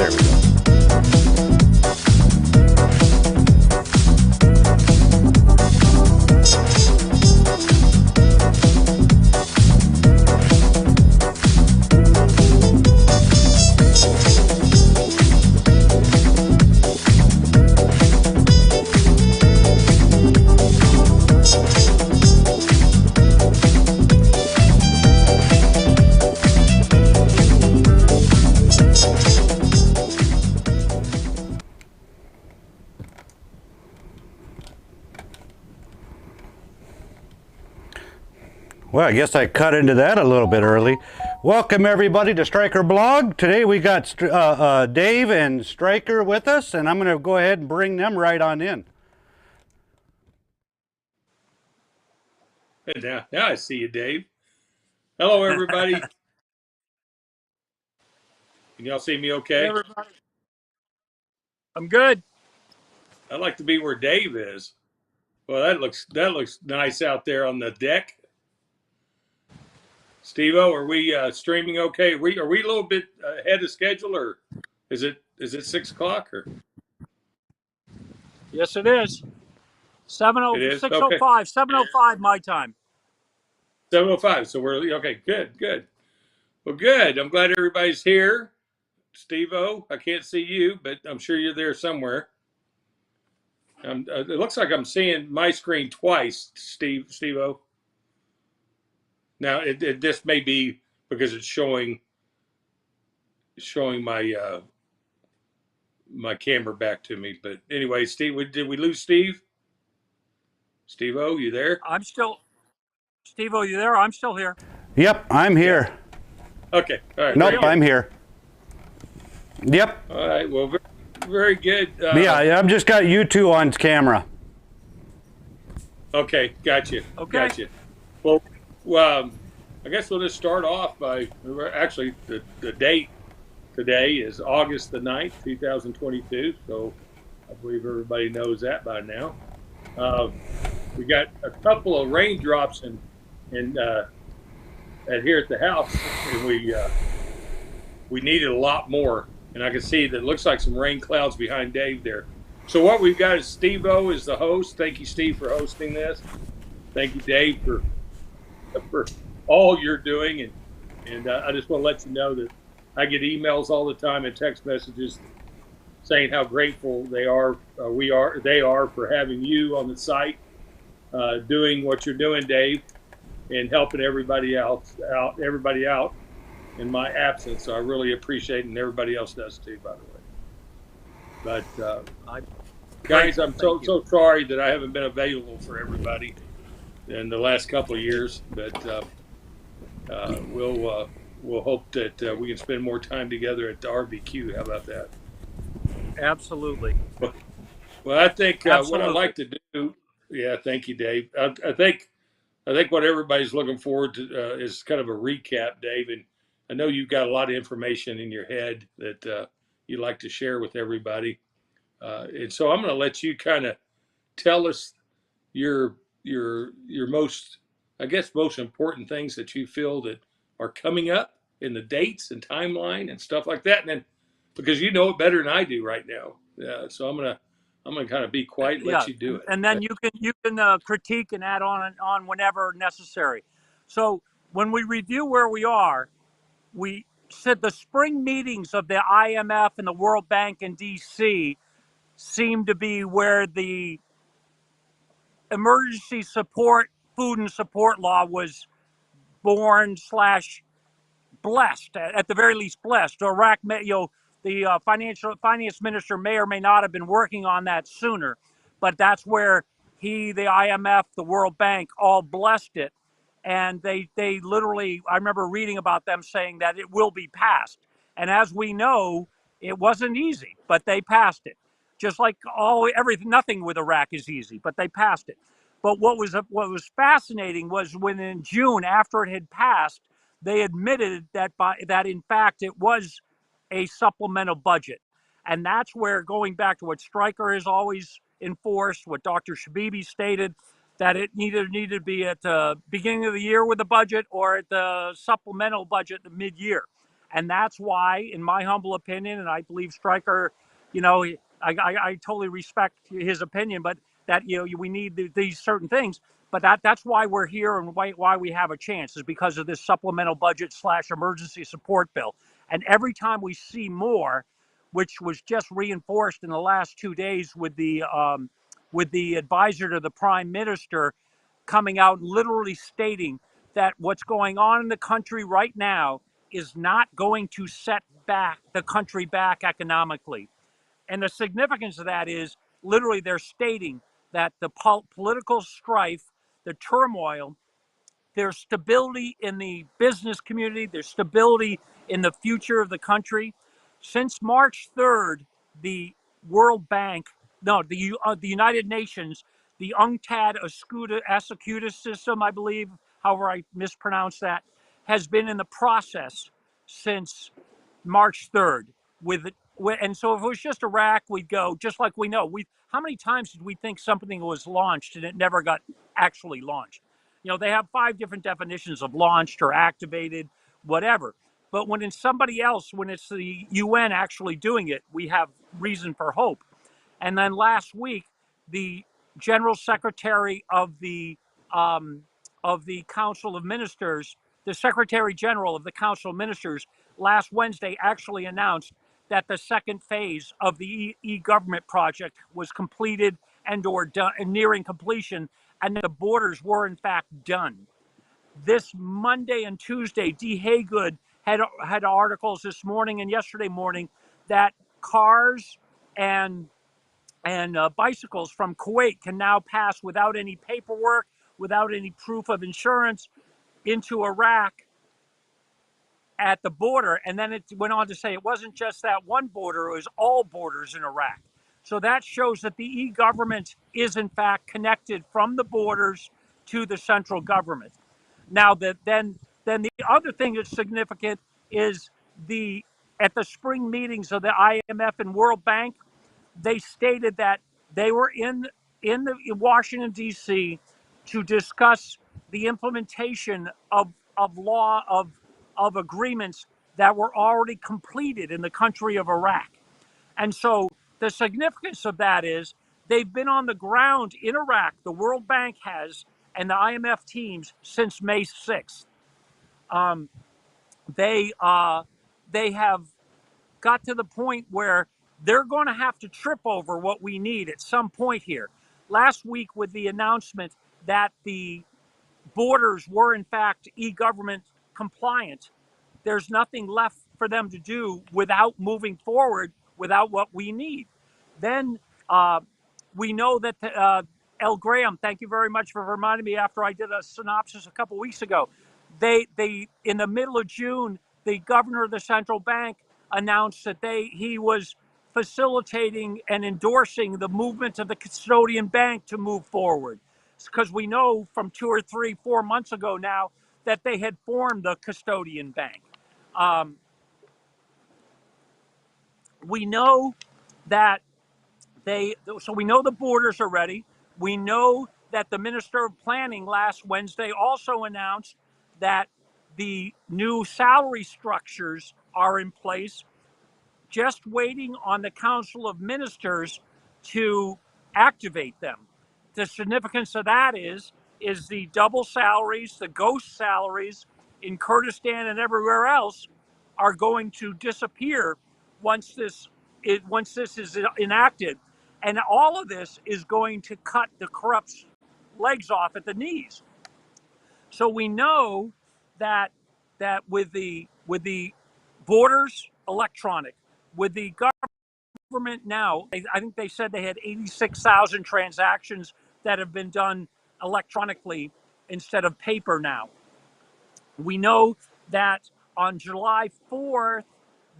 There we go. Well, I guess I cut into that a little bit early. Welcome everybody to Stryker Blog. Today we got Dave and Stryker with us, and I'm going to go ahead and bring them right on in. Now I see you, Dave. Hello, everybody. Can y'all see me okay? Hey, everybody. I'm good. I'd like to be where Dave is. Well, that looks nice out there on the deck. Steve-O, are we streaming okay? Are we a little bit ahead of schedule, or is it 6 o'clock? Or Yes, it is. it is 6:05, 7:05 my time. 7:05. So we're okay. Good. Well, good. I'm glad everybody's here. Steve-O, I can't see you, but I'm sure you're there somewhere. It looks like I'm seeing my screen twice, Steve-O. Now it just may be because it's showing my my camera back to me. But anyway, Steve, did we lose Steve? Steve-O, you there? I'm still. Steve-O, you there? I'm still here. Yep, I'm here. Yeah. Okay. All right. Nope, I'm here. Yep. All right. Well, very good. Yeah, I've just got you two on camera. Okay. Gotcha. Okay. Gotcha. Well, I guess we'll just start off by actually the date today is August the 9th, 2022. So I believe everybody knows that by now. We got a couple of raindrops and here at the house, and we needed a lot more. And I can see that it looks like some rain clouds behind Dave there. So what we've got is Steve-O is the host. Thank you, Steve, for hosting this. Thank you, Dave, for all you're doing. And I just want to let you know that I get emails all the time and text messages saying how grateful they are for having you on the site, doing what you're doing, Dave, and helping everybody out in my absence. So I really appreciate it, and everybody else does too, by the way. But guys, I'm so sorry that I haven't been available for everybody in the last couple of years, but we'll hope that we can spend more time together at the RBQ. How about that? Absolutely. Well, I think what I'd like to do, yeah, thank you, Dave. I think what everybody's looking forward to is kind of a recap, Dave. And I know you've got a lot of information in your head that you'd like to share with everybody. And so I'm going to let you kind of tell us your most important things that you feel that are coming up in the dates and timeline and stuff like that. And then, because you know it better than I do right now. So I'm gonna kind of be quiet and let you do it. And then you can critique and add on whenever necessary. So when we review where we are, we said the spring meetings of the IMF and the World Bank in DC seem to be where the emergency support, food and support law was born / blessed, at the very least blessed. Iraq, the finance minister may or may not have been working on that sooner, but that's where the IMF, the World Bank, all blessed it. And they literally, I remember reading about them saying that it will be passed. And as we know, it wasn't easy, but they passed it. Just like nothing with Iraq is easy, but they passed it. But what was fascinating was when in June, after it had passed, they admitted that in fact it was a supplemental budget. And that's where, going back to what Stryker has always enforced, what Dr. Shabibi stated, that it needed to be at the beginning of the year with the budget or at the supplemental budget the mid-year. And that's why, in my humble opinion, and I believe Stryker, you know, I totally respect his opinion, but that, you know, we need these certain things. But that's why we're here, and why we have a chance is because of this supplemental budget / emergency support bill. And every time we see more, which was just reinforced in the last 2 days with the advisor to the prime minister coming out and literally stating that what's going on in the country right now is not going to set back the country back economically. And the significance of that is literally they're stating that the political strife, the turmoil, there's stability in the business community, there's stability in the future of the country. Since March 3rd, the World Bank, no, the United Nations, the UNCTAD Assecutus system, I believe, however I mispronounce that, has been in the process since March 3rd. And so if it was just Iraq, we'd go just like we know. How many times did we think something was launched and it never got actually launched? You know, they have 5 different definitions of launched or activated, whatever. But when it's somebody else, when it's the UN actually doing it, we have reason for hope. And then last week, the General Secretary of the Council of Ministers, the Secretary General of the Council of Ministers, last Wednesday actually announced that the second phase of the e-government project was completed and/or done, and nearing completion, and the borders were in fact done. This Monday and Tuesday, D. Haygood had articles this morning and yesterday morning that cars and bicycles from Kuwait can now pass without any paperwork, without any proof of insurance, into Iraq at the border. And then it went on to say it wasn't just that one border, it was all borders in Iraq. So that shows that the e-government is in fact connected from the borders to the central government. Now then the other thing that's significant is at the spring meetings of the IMF and World Bank, they stated that they were in Washington D.C. to discuss the implementation of law of agreements that were already completed in the country of Iraq. And so the significance of that is they've been on the ground in Iraq, the World Bank has, and the IMF teams since May 6th. They have got to the point where they're going to have to trip over what we need at some point here. Last week, with the announcement that the borders were in fact e-government compliant, there's nothing left for them to do without moving forward without what we need. Then we know that El Graham, thank you very much for reminding me after I did a synopsis a couple weeks ago. They in the middle of June, the governor of the central bank announced that he was facilitating and endorsing the movement of the custodian bank to move forward. Because we know from 2 or 3, 4 months ago now that they had formed the custodian bank. We know that so we know the borders are ready. We know that the Minister of Planning last Wednesday also announced that the new salary structures are in place, just waiting on the Council of Ministers to activate them. The significance of that is the double salaries, the ghost salaries in Kurdistan and everywhere else are going to disappear once this is enacted. And all of this is going to cut the corrupt's legs off at the knees. So we know that with the borders electronic, with the government now, I think they said they had 86,000 transactions that have been done electronically instead of paper now. We know that on July 4th,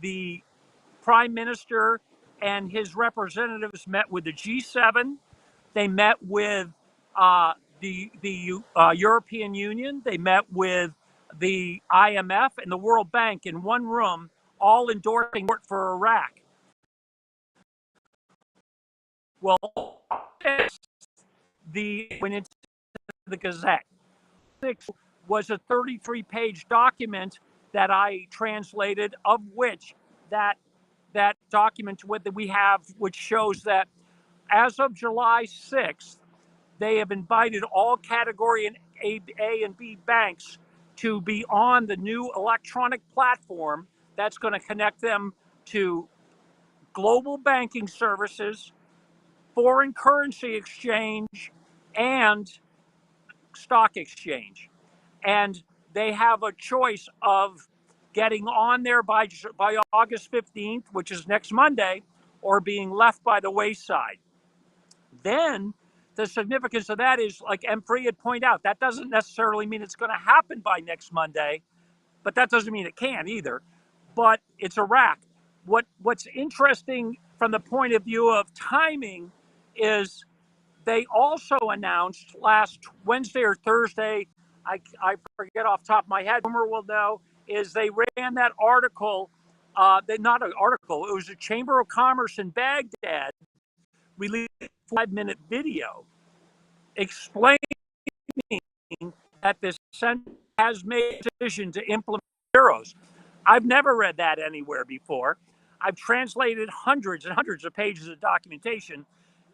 the Prime Minister and his representatives met with the G7. They met with the European Union. They met with the IMF and the World Bank in one room, all endorsing support for Iraq. Well, went into the Gazette. 6 was a 33-page document that I translated, of which that that document that we have, which shows that as of July 6th, they have invited all category A and B banks to be on the new electronic platform that's going to connect them to global banking services, foreign currency exchange, and stock exchange. And they have a choice of getting on there by August 15th, which is next Monday, or being left by the wayside. Then the significance of that is, like M3 had pointed out, that doesn't necessarily mean it's going to happen by next Monday, but that doesn't mean it can either. But it's Iraq. What's interesting from the point of view of timing is they also announced last Wednesday or Thursday, I forget off the top of my head, Homer will know, is they ran that article, not an article, it was a Chamber of Commerce in Baghdad released a 5-minute video explaining that the Senate has made a decision to implement euros. I've never read that anywhere before. I've translated hundreds and hundreds of pages of documentation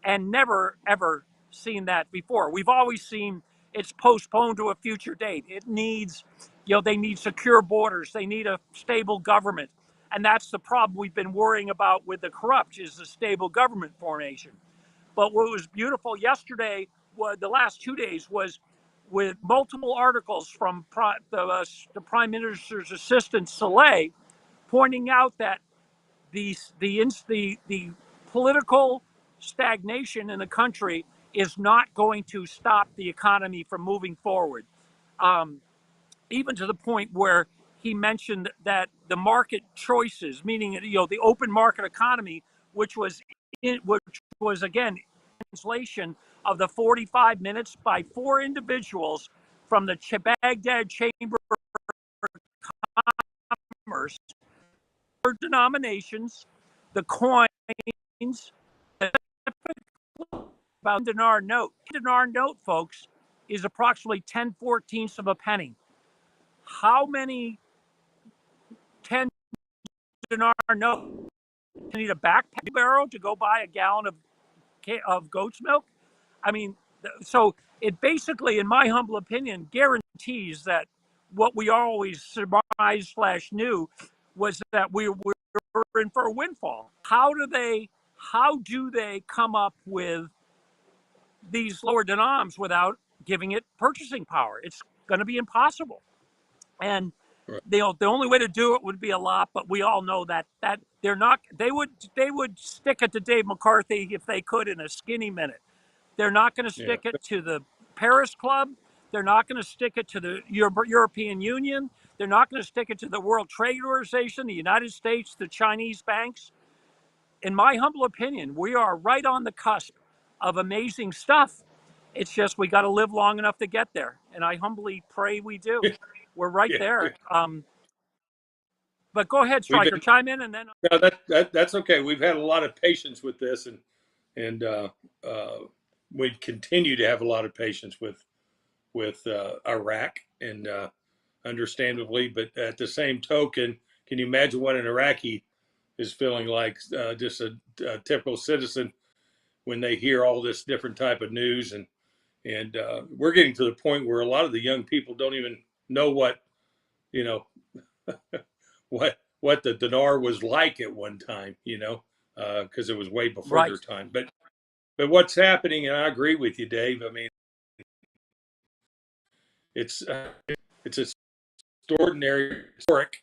and never, ever seen that before. We've always seen it's postponed to a future date. It needs, they need secure borders. They need a stable government. And that's the problem we've been worrying about with the corrupt, is the stable government formation. But what was beautiful yesterday, the last 2 days, was with multiple articles from the Prime Minister's assistant, Saleh, pointing out that the political stagnation in the country is not going to stop the economy from moving forward. Even to the point where he mentioned that the market choices, meaning the open market economy, which was again translation of the 45 minutes by 4 individuals from the Baghdad Chamber of Commerce, denominations, the coins, about dinar note. Dinar note, folks, is approximately 10/14 of a penny. How many 10 dinar note? You need a backpack barrel to go buy a gallon of goat's milk? I mean, so it basically, in my humble opinion, guarantees that what we always surmised / knew was that we were in for a windfall. How do they come up with these lower denoms without giving it purchasing power? It's going to be impossible. And the only way to do it would be a lot, but we all know that they're not. They would stick it to Dave McCarthy if they could in a skinny minute. They're not going to stick it to the Paris Club. They're not going to stick it to the European Union. They're not going to stick it to the World Trade Organization, the United States, the Chinese banks. In my humble opinion, we are right on the cusp of amazing stuff. It's just we got to live long enough to get there, and I humbly pray we do. We're right there. But go ahead, Stryker, chime in, and then. No, that's okay. We've had a lot of patience with this, and we continue to have a lot of patience with Iraq, and understandably. But at the same token, can you imagine what an Iraqi is feeling like, just a typical citizen, when they hear all this different type of news, and we're getting to the point where a lot of the young people don't even know what what the dinar was like at one time, because it was way before their time. But what's happening, and I agree with you, Dave. I mean, it's extraordinary, historic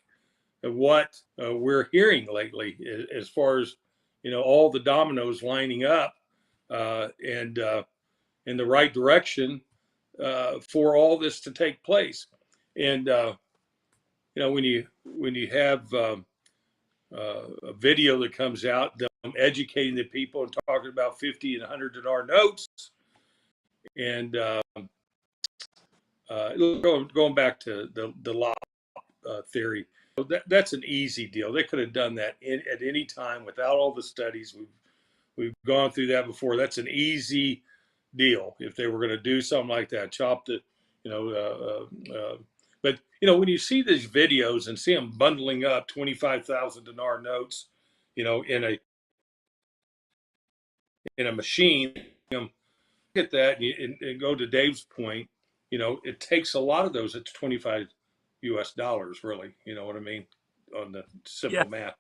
of what we're hearing lately, as far as all the dominoes lining up, and in the right direction for all this to take place. And when you have a video that comes out, them educating the people and talking about 50 and 100 dinar notes, and going back to the law theory, that's an easy deal. They could have done that at any time without all the studies. We've gone through that before. That's an easy deal if they were going to do something like that. Chop the But when you see these videos and see them bundling up 25,000 dinar notes, in a machine, look at that and go to Dave's point. It takes a lot of those. It's 25 U.S. dollars, really. You know what I mean? On the Yeah. simple math,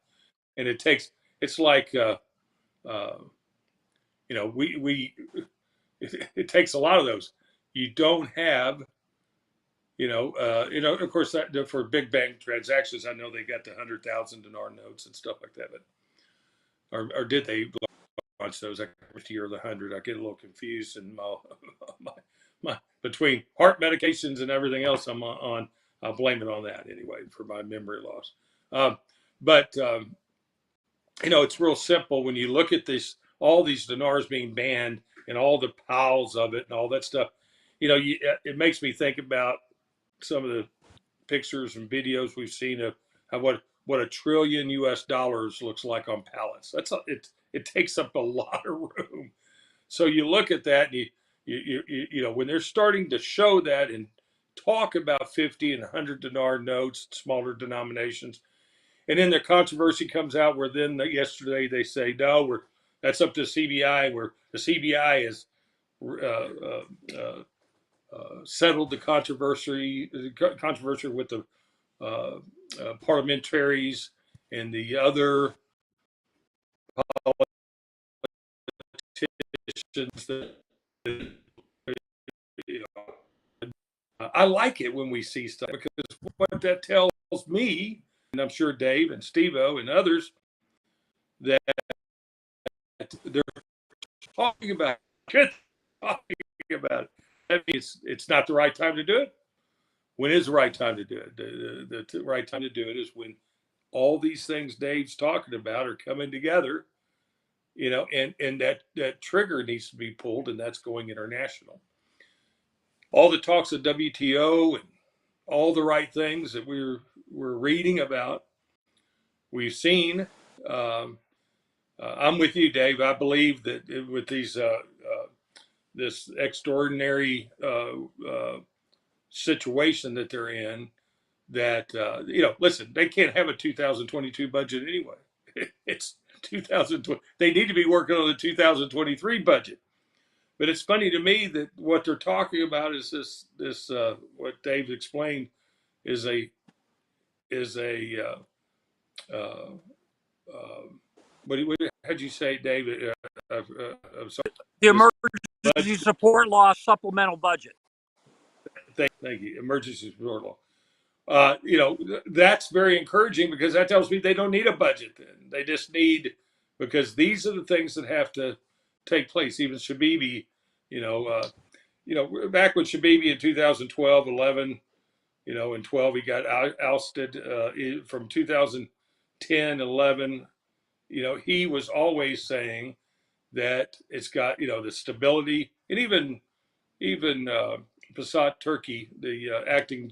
and it's like, uh, we it takes a lot of those. You don't have, of course, that for big bank transactions, I know they got the 100,000 dinar notes and stuff like that, but or did they launch those? I can't year the 100. I get a little confused, and my between heart medications and everything else I'm on, I'll blame it on that anyway for my memory loss. But it's real simple when you look at this, all these dinars being banned and all the piles of it and all that stuff. It makes me think about some of the pictures and videos we've seen of what a trillion U.S. dollars looks like on pallets. It takes up a lot of room. So you look at that, and when they're starting to show that and talk about 50 and 100 dinar notes, smaller denominations, and then the controversy comes out where then yesterday they say no, that's up to the CBI, where the CBI has settled the controversy with the parliamentaries and the other politicians that, you know, I like it when we see stuff, because what that tells me, and I'm sure Dave and Steve-O and others, that they're talking about it. Talking about it. That means it's not the right time to do it. When is the right time to do it? The right time to do it is when all these things Dave's talking about are coming together, and that trigger needs to be pulled, and that's going international. All the talks of WTO and all the right things that we're reading about, we've seen. I'm with you, Dave. I believe that with these this extraordinary situation that they're in, that listen, they can't have a 2022 budget anyway. It's 2020. They need to be working on the 2023 budget. But it's funny to me that what they're talking about is this what Dave explained is a uh, uh, what how'd you say, David? I'm sorry. The This emergency support law supplemental budget. Thank you. Emergency support law. That's very encouraging, because that tells me they don't need a budget then. They just need, because these are the things that have to take place. Even Shabibi, back when Shabibi in 2012, 11, in 12, he got ousted from 2010, 11. He was always saying that it's got, the stability, and even Passat Turkey, the acting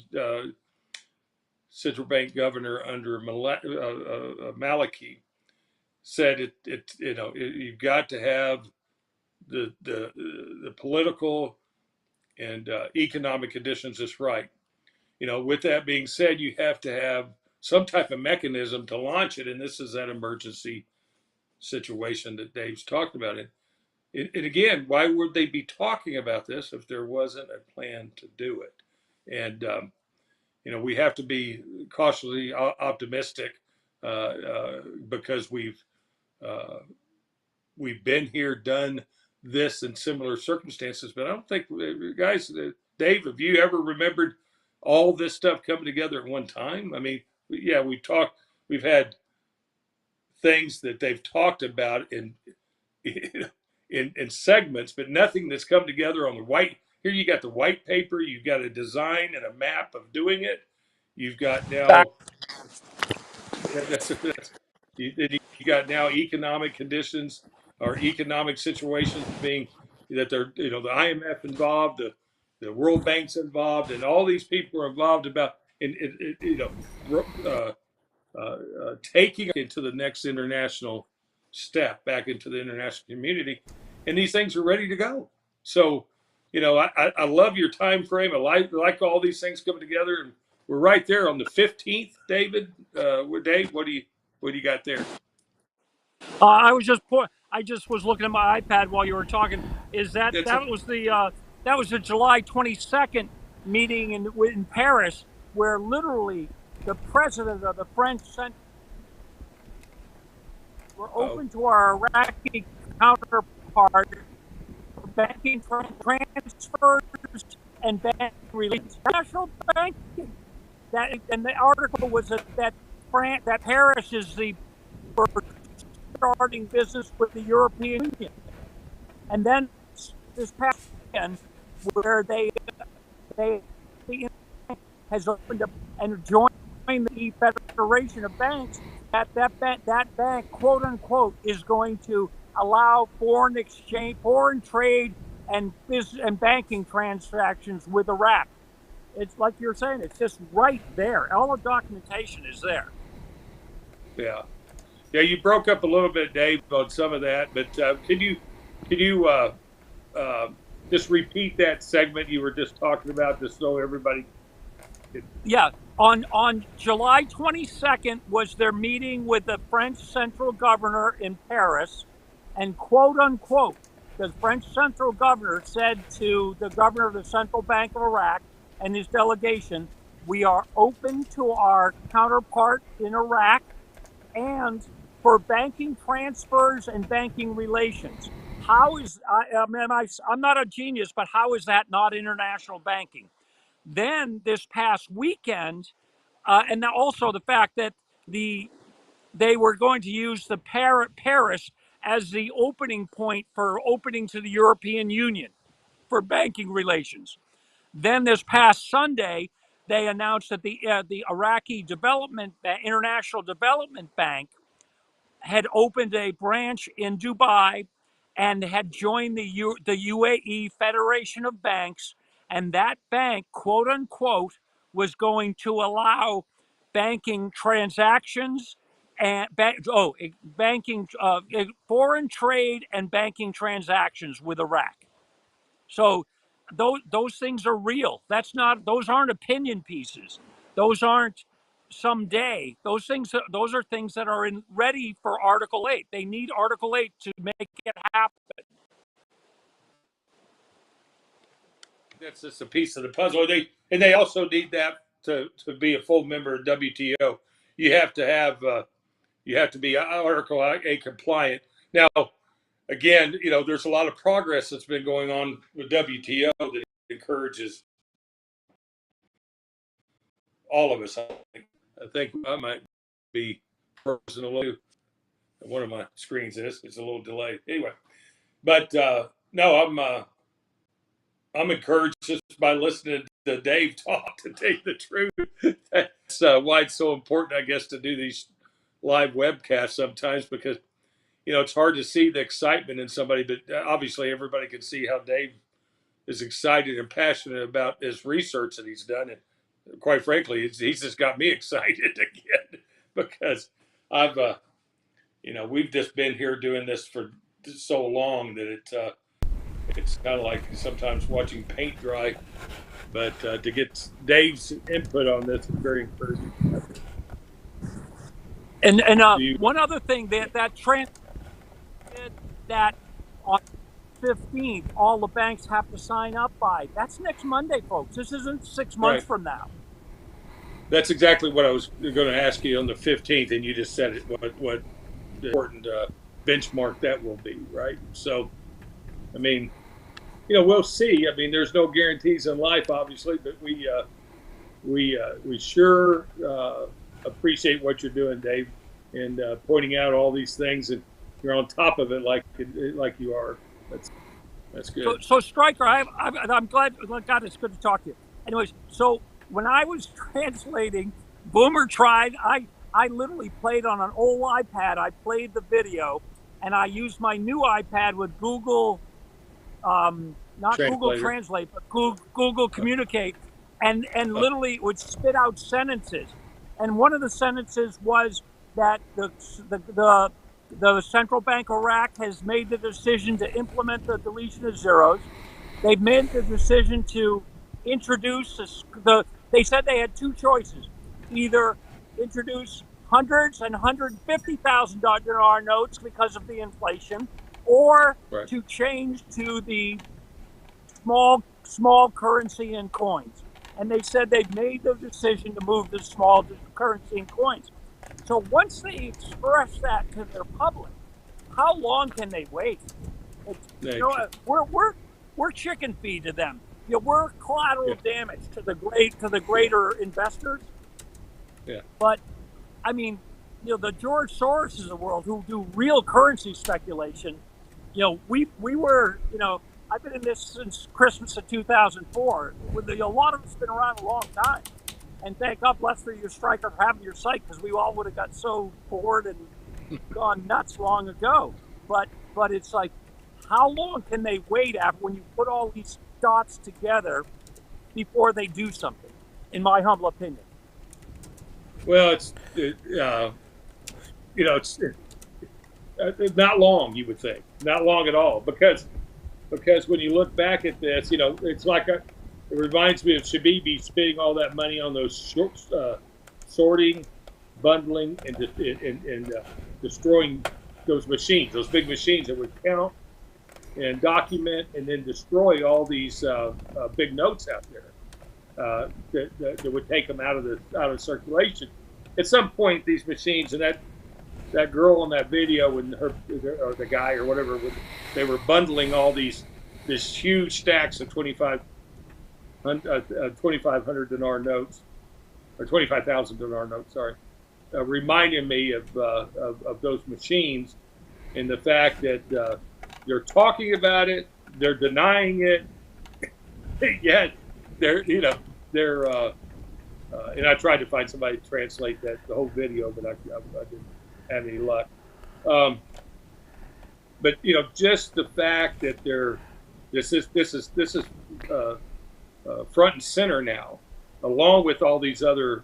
central bank governor under Maliki, said you've got to have the political and economic conditions just right. With that being said, you have to have some type of mechanism to launch it, and this is that emergency situation that Dave's talked about. And again, why would they be talking about this if there wasn't a plan to do it? And we have to be cautiously optimistic, because uh, we've been here, done this in similar circumstances. But I don't think, guys, Dave, have you ever remembered all this stuff coming together at one time? I mean, yeah, we've had things that they've talked about in segments, but nothing that's come together on the white. Here you got the white paper, you've got a design and a map of doing it. You've got now you got now economic conditions or economic situations being that they're, the IMF involved, the World Bank's involved, and all these people are involved about taking it to the next international step, back into the international community, and these things are ready to go. So, I love your time frame. I like all these things coming together, and we're right there on the 15th, David. Dave, what do you got there? I just was looking at my iPad while you were talking. Is that That's that was the July 22nd meeting in Paris, where literally the president of the French Central were open to our Iraqi counterpart for banking transfers and banking relations. National banking. That and the article was that Paris is the starting business with the European Union. And then this past weekend, where they has opened up and joined the Federation of Banks, that bank, quote unquote, is going to allow foreign exchange, foreign trade, and business and banking transactions with Iraq. It's like you're saying; it's just right there. All the documentation is there. Yeah. Yeah, you broke up a little bit, Dave, on some of that, but could you just repeat that segment you were just talking about, just so everybody could... Yeah, on July 22nd was their meeting with the French central governor in Paris, and quote unquote, the French central governor said to the governor of the Central Bank of Iraq and his delegation, "We are open to our counterpart in Iraq and for banking transfers and banking relations." How is I'm not a genius, but how is that not international banking? Then this past weekend, and also the fact that they were going to use the Paris as the opening point for opening to the European Union for banking relations. Then this past Sunday, they announced that the Iraqi International Development Bank had opened a branch in Dubai and had joined the UAE Federation of Banks, and that bank, quote unquote, was going to allow banking transactions and banking foreign trade and banking transactions with Iraq. So those things are real. Those aren't opinion pieces. Those aren't someday. Those are things that are ready for Article 8. They need Article 8 to make it happen. That's just a piece of the puzzle. They also need that to be a full member of WTO. You have to have you have to be Article 8 compliant. Now, again, there's a lot of progress that's been going on with WTO that encourages all of us. I think I might be frozen a little. One of my screens is it's a little delayed. Anyway, but no, I'm encouraged just by listening to Dave talk, to tell you the truth. That's why it's so important, I guess, to do these live webcasts sometimes, because it's hard to see the excitement in somebody, but obviously everybody can see how Dave is excited and passionate about his research that he's done. And quite frankly, he's just got me excited again, because I've, we've just been here doing this for so long that it's kind of like sometimes watching paint dry. But to get Dave's input on this is very encouraging. And one other thing that on 15th, all the banks have to sign up by. That's next Monday, folks. This isn't 6 months from now. That's exactly what I was going to ask you on the 15th, and you just said it. What the important benchmark that will be, right? So, I mean, we'll see. I mean, there's no guarantees in life, obviously, but we sure appreciate what you're doing, Dave, and pointing out all these things, and you're on top of it like you are. That's good. So Stryker, I'm glad. God, it's good to talk to you. Anyways, so when I was translating, Boomer tried. I literally played on an old iPad. I played the video, and I used my new iPad with Google. Not Google Translate, but Google Communicate, and literally it would spit out sentences. And one of the sentences was that the Central Bank of Iraq has made the decision to implement the deletion of zeros. They've made the decision to introduce They said they had two choices: either introduce hundreds and $150,000 notes because of the inflation, or Right. to change to the small currency and coins. And they said they've made the decision to move to small currency and coins. So once they express that to their public, how long can they wait? It's, They, we're chicken feed to them. We're yeah. collateral damage to the greater investors. Yeah. But I mean, the George Soroses of the world who do real currency speculation. We were, I've been in this since Christmas of 2004. A lot of us been around a long time, and thank God bless for your Stryker for having your site, because we all would have got so bored and gone nuts long ago. But it's like, how long can they wait after when you put all these dots together before they do something? In my humble opinion. Well, it's not long. You would think not long at all, because when you look back at this, it's like it reminds me of Shabibi spending all that money on those sorting, bundling, and destroying those machines, those big machines that would count and document and then destroy all these big notes out there that would take them out of circulation. At some point, these machines, and that girl in that video and her, or the guy or whatever, they were bundling all this huge stacks of 2,500 dinar notes, or 25,000 dinar notes. Sorry, reminding me of those machines, and the fact that they're talking about it, they're denying it, yet they're and I tried to find somebody to translate the whole video, but I didn't have any luck. But just the fact that this is front and center now, along with all these other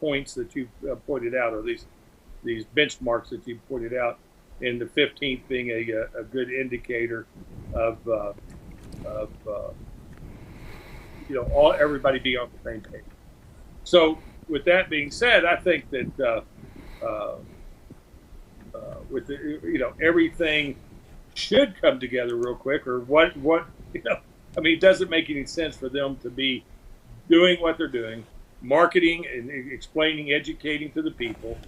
points that you pointed out, or these benchmarks that you pointed out, and the 15th being a good indicator of everybody being on the same page. So with that being said, I think that with everything should come together real quick, or what I mean, it doesn't make any sense for them to be doing what they're doing, marketing and explaining, educating to the people,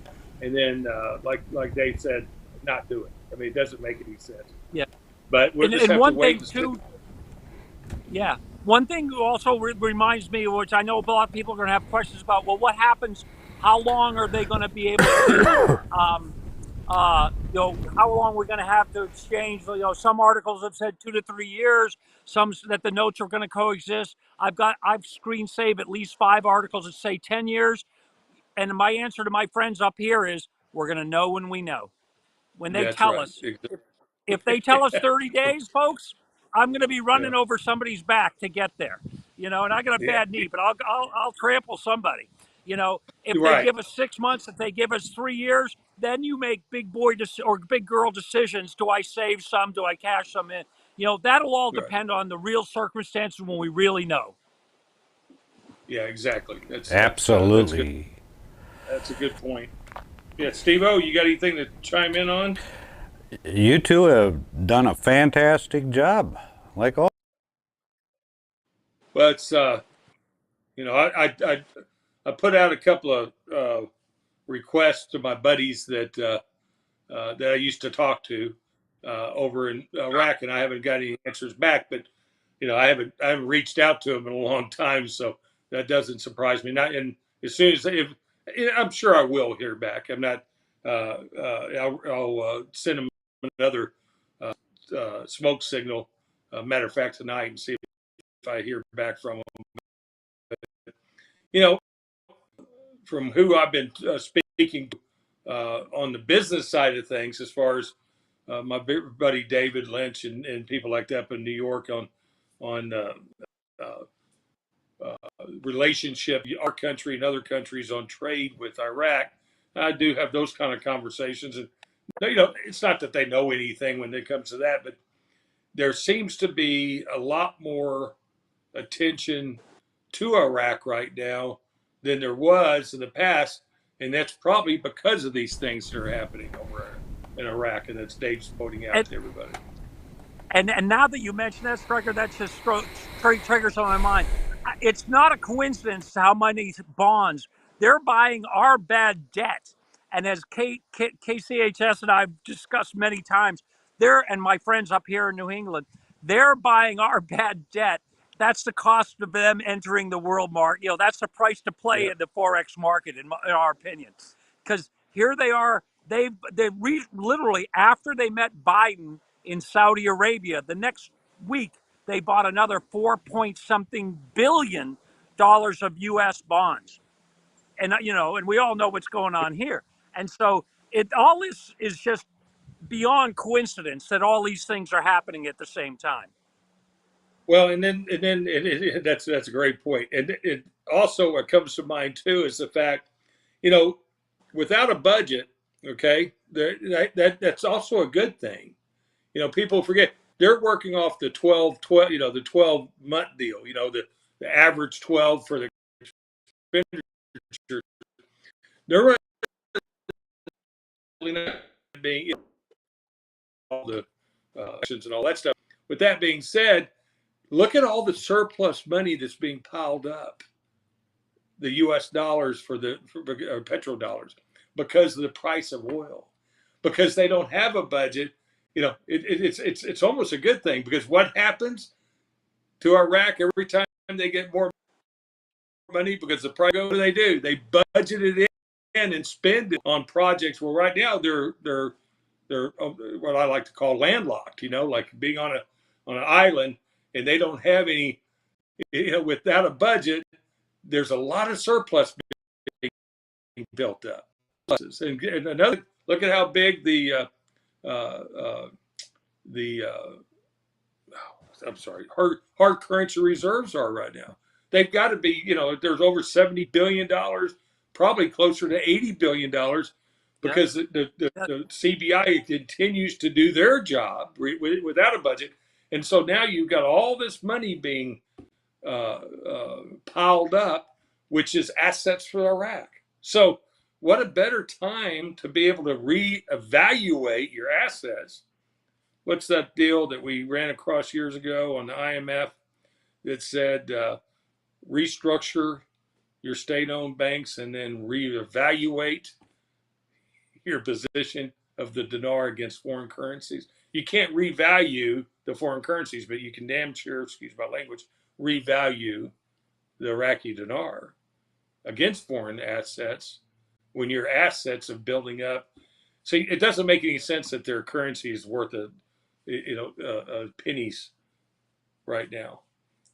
and then like Dave said, not do it. I mean, it doesn't make any sense. Yeah. But we'll just have to wait and see. Yeah. One thing also reminds me, which I know a lot of people are going to have questions about. Well, what happens? How long are they going to be able to? How long we're going to have to exchange? Some articles have said 2 to 3 years. Some that the notes are going to coexist. I've screen saved at least 5 articles that say 10 years. And my answer to my friends up here is, we're going to know when we know. When they That's tell right. us. If they tell us 30 days, folks, I'm going to be running Yeah. over somebody's back to get there. And I got a Yeah. bad knee, but I'll trample somebody. If You're they right. give us 6 months, if they give us 3 years, then you make big boy or big girl decisions. Do I save some? Do I cash some in? That'll all Right. depend on the real circumstances when we really know. Yeah, exactly. That's good. Absolutely. That's a good point. Yeah, Steve-O, you got anything to chime in on? You two have done a fantastic job, like all. Well, it's I put out a couple of requests to my buddies that I used to talk to over in Iraq, and I haven't got any answers back. But I haven't reached out to them in a long time, so that doesn't surprise me. Not and as soon as I'm sure I will hear back. I'm not. I'll send them another smoke signal. Matter of fact, tonight, and see if I hear back from them. You know, from who I've been speaking to on the business side of things, as far as my buddy David Lynch and people like that up in New York on uh, relationship, our country and other countries on trade with Iraq. I do have those kind of conversations, and it's not that they know anything when it comes to that, but there seems to be a lot more attention to Iraq right now than there was in the past, and that's probably because of these things that are happening over in Iraq, and that's Dave's pointing out And to everybody. and now that you mention that, Striker, that just triggers on my mind. It's not a coincidence how many bonds they're buying our bad debt. And as KCHS and I've discussed many times, they're and my friends up here in New England, they're buying our bad debt. That's the cost of them entering the world market. That's the price to play Yeah. in the forex market, in our opinion. Because here they are, literally after they met Biden in Saudi Arabia. The next week, they bought another 4 point something billion of U.S. bonds, and we all know what's going on here. And so it all is just beyond coincidence that all these things are happening at the same time. Well, that's a great point, and it also what comes to mind too is the fact, you know, without a budget, okay, that's also a good thing. People forget they're working off the 12, the 12-month deal. The average 12 for the expenditure. They're really not being all the elections and all that stuff. With that being said, look at all the surplus money that's being piled up, the U.S. dollars for petrodollars, because of the price of oil, because they don't have a budget. It's almost a good thing, because what happens to Iraq every time they get more money because the price, what do? They budget it in and spend it on projects. Well, right now they're what I like to call landlocked. Like being on an island, and they don't have any. Without a budget, there's a lot of surplus being built up. And another look at how big uh, uh, the I'm sorry, hard currency reserves are right now. They've got to be, there's over $70 billion, probably closer to $80 billion, because the CBI continues to do their job without a budget, and so now you've got all this money being piled up, which is assets for Iraq. So, what a better time to be able to reevaluate your assets. What's that deal that we ran across years ago on the IMF that said restructure your state-owned banks and then reevaluate your position of the dinar against foreign currencies? You can't revalue the foreign currencies, but you can damn sure, excuse my language, revalue the Iraqi dinar against foreign assets when your assets are building up. See, it doesn't make any sense that their currency is worth pennies right now,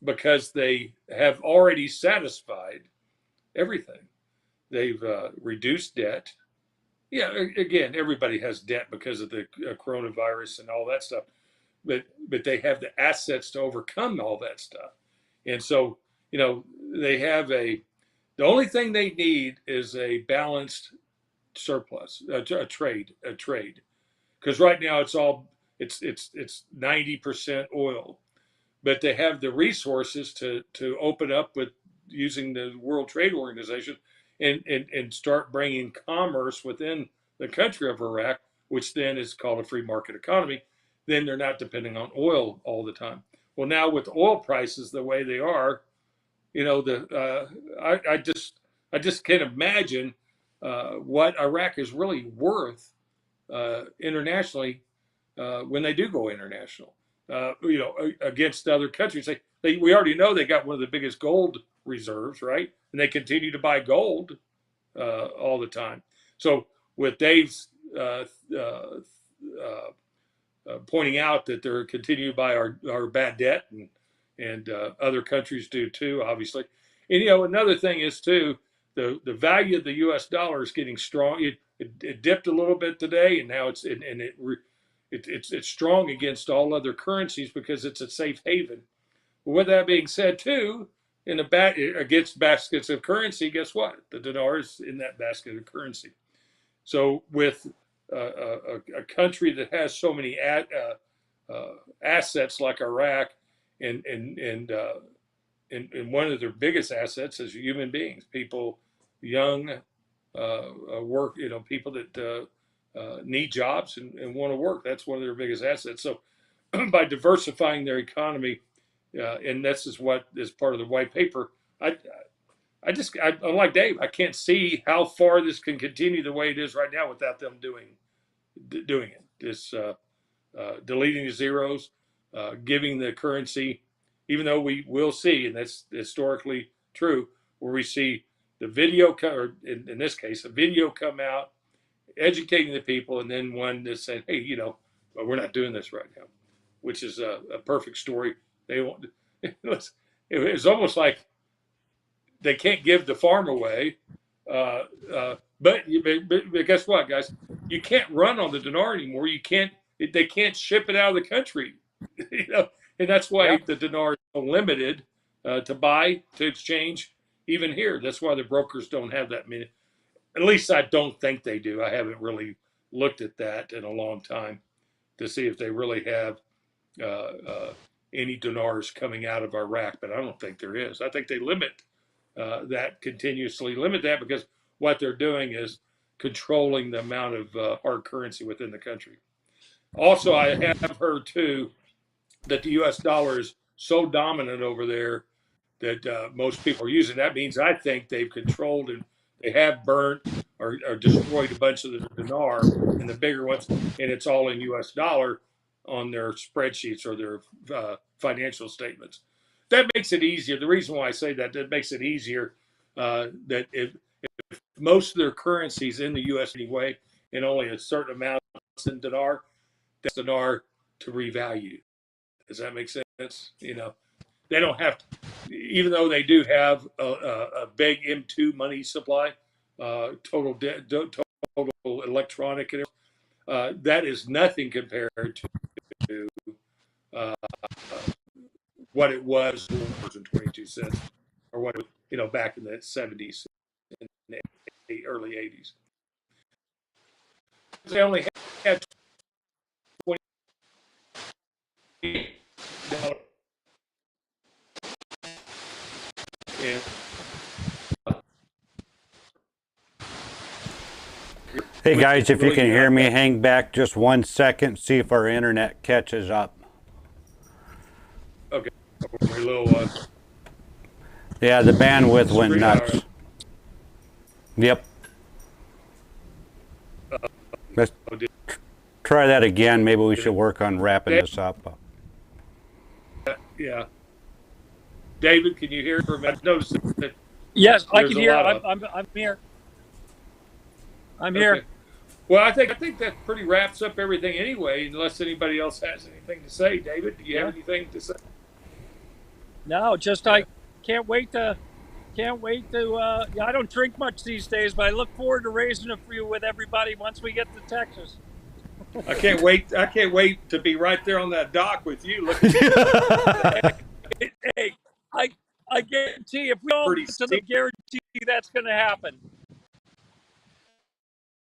because they have already satisfied everything. They've reduced debt. Yeah, again, everybody has debt because of the coronavirus and all that stuff, but they have the assets to overcome all that stuff, and so they have the only thing they need is a balanced surplus, a trade, because right now it's 90% oil, but they have the resources to open up with using the World Trade Organization and start bringing commerce within the country of Iraq, which then is called a free market economy. Then they're not depending on oil all the time. Well, now with oil prices the way they are, I just can't imagine what Iraq is really worth internationally when they do go international. Against other countries, we already know they got one of the biggest gold reserves, right? And they continue to buy gold all the time. So with Dave's pointing out that they're continuing to buy our bad debt, and other countries do too, obviously. And another thing is too, the value of the U.S. dollar is getting strong. It dipped a little bit today, and now it's strong against all other currencies because it's a safe haven. But with that being said, too, against baskets of currency, guess what? The dinar is in that basket of currency. So with a country that has so many assets like Iraq and and one of their biggest assets is human beings, people, young, work, people that need jobs and want to work. That's one of their biggest assets. So by diversifying their economy, and this is what is part of the white paper, unlike Dave, I can't see how far this can continue the way it is right now without them doing it. This deleting the zeros, giving the currency, even though we will see, and that's historically true, where we see the video, or in this case, a video come out, educating the people, and then one that said, hey, well, we're not doing this right now, which is a perfect story. They want, it's almost like they can't give the farm away. But guess what, guys? You can't run on the dinar anymore. They can't ship it out of the country. And that's why the dinar is so limited to buy, to exchange, even here. That's why the brokers don't have that many. At least I don't think they do. I haven't really looked at that in a long time to see if they really have any dinars coming out of Iraq, but I don't think there is. I think they continuously limit that, because what they're doing is controlling the amount of hard currency within the country. Also, I have heard too that the U.S. dollar is so dominant over there that most people are using. That means I think they've controlled, and they have burnt or destroyed a bunch of the dinar and the bigger ones, and it's all in U.S. dollar on their spreadsheets or their financial statements. That makes it easier. The reason why I say that makes it easier, that if most of their currencies in the U.S. anyway, and only a certain amount in dinar, that's dinar to revalue. Does that make sense? They don't have to, even though they do have a big M2 money supply, total electronic, that is nothing compared to what it was in 22 cents, or what it was, back in the 70s and the early 80s. They only had $20. And Hey guys, if you can hear me, hang back just 1 second, see if our internet catches up. okay, we're a little. Yeah, the bandwidth went nuts. Yep. Let's try that again. Maybe we should work on wrapping this up. Yeah. David, can you hear for a minute? Notice that. Yes, I can hear. I'm here. I'm here. Okay. Well, I think that pretty wraps up everything anyway, unless anybody else has anything to say. David, do you have anything to say? No, just I can't wait to. I don't drink much these days, but I look forward to raising a few with everybody once we get to Texas. I can't wait to be right there on that dock with you. Hey, I guarantee if we all get to the guarantee that's going to happen.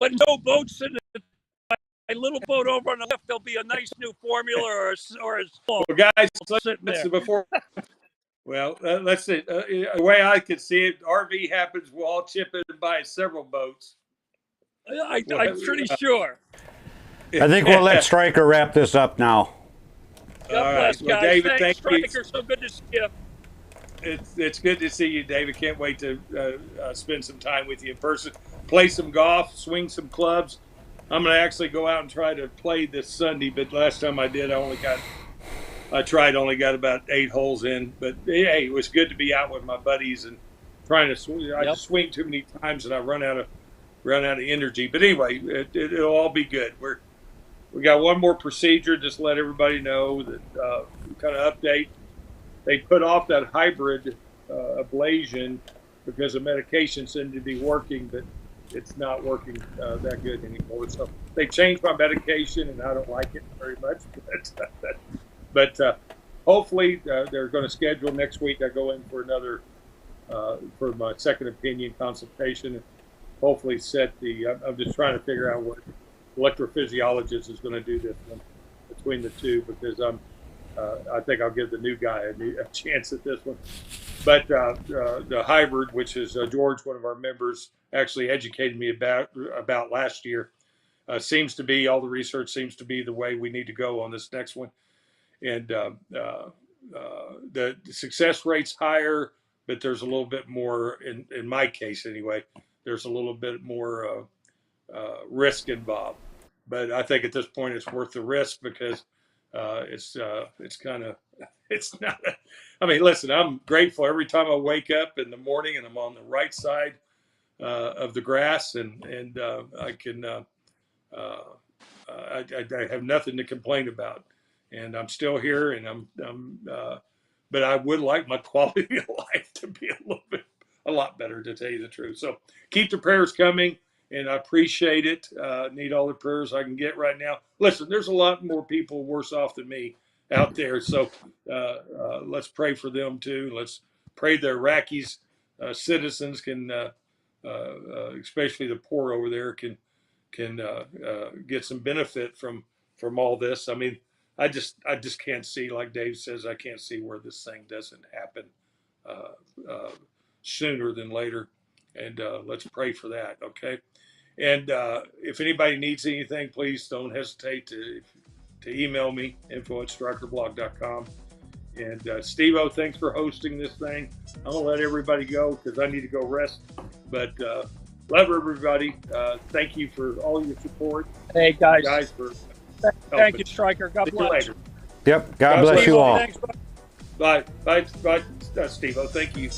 But no boats in my little boat over on the left. There'll be a nice new Formula or a small. Well, guys, let's before. Well, let's see. The way I could see it, RV happens, we'll all chip in and buy several boats. I'm pretty sure. I think we'll let Stryker wrap this up now. God bless, well, guys. David, thanks, thank Stryker. So good to see you. It's good to see you, David. Can't wait to spend some time with you in person. Play some golf, swing some clubs. I'm going to actually go out and try to play this Sunday, but last time I did, only got about 8 holes in. But hey, it was good to be out with my buddies and trying to swing. I just swing too many times and I run out of energy. But anyway, it'll all be good. We got one more procedure. Just let everybody know that kind of update. They put off that hybrid ablation because the medication seemed to be working, but it's not working that good anymore. So they changed my medication, and I don't like it very much. But hopefully they're going to schedule next week. I go in for another for my second opinion consultation. And hopefully I'm just trying to figure out what electrophysiologist is going to do this one between the two, because I think I'll give the new guy a chance at this one. But the hybrid, which is George, one of our members, actually educated me about last year, seems to be, all the research seems to be the way we need to go on this next one. And the success rate's higher, but there's a little bit more, in my case anyway, there's a little bit more risk involved. But I think at this point it's worth the risk because it's kind of, it's not. I mean, listen, I'm grateful every time I wake up in the morning and I'm on the right side of the grass, and I can I have nothing to complain about, and I'm still here, and but I would like my quality of life to be a lot better, to tell you the truth. So keep the prayers coming, and I appreciate it. Need all the prayers I can get right now. Listen, there's a lot more people worse off than me out there, so let's pray for them too. Let's pray the Iraqis citizens can, especially the poor over there, can get some benefit from all this. I mean, I just can't see, like Dave says, I can't see where this thing doesn't happen sooner than later, and let's pray for that. Okay, and if anybody needs anything, please don't hesitate to email me, info@strykerblog.com. And Steve-O, thanks for hosting this thing. I'm gonna let everybody go because I need to go rest, but love everybody. Thank you for all your support. Hey, guys. For thank you, Stryker. God bless. Later. Yep. God bless you all. Thanks, Bye, Steve-O. Thank you.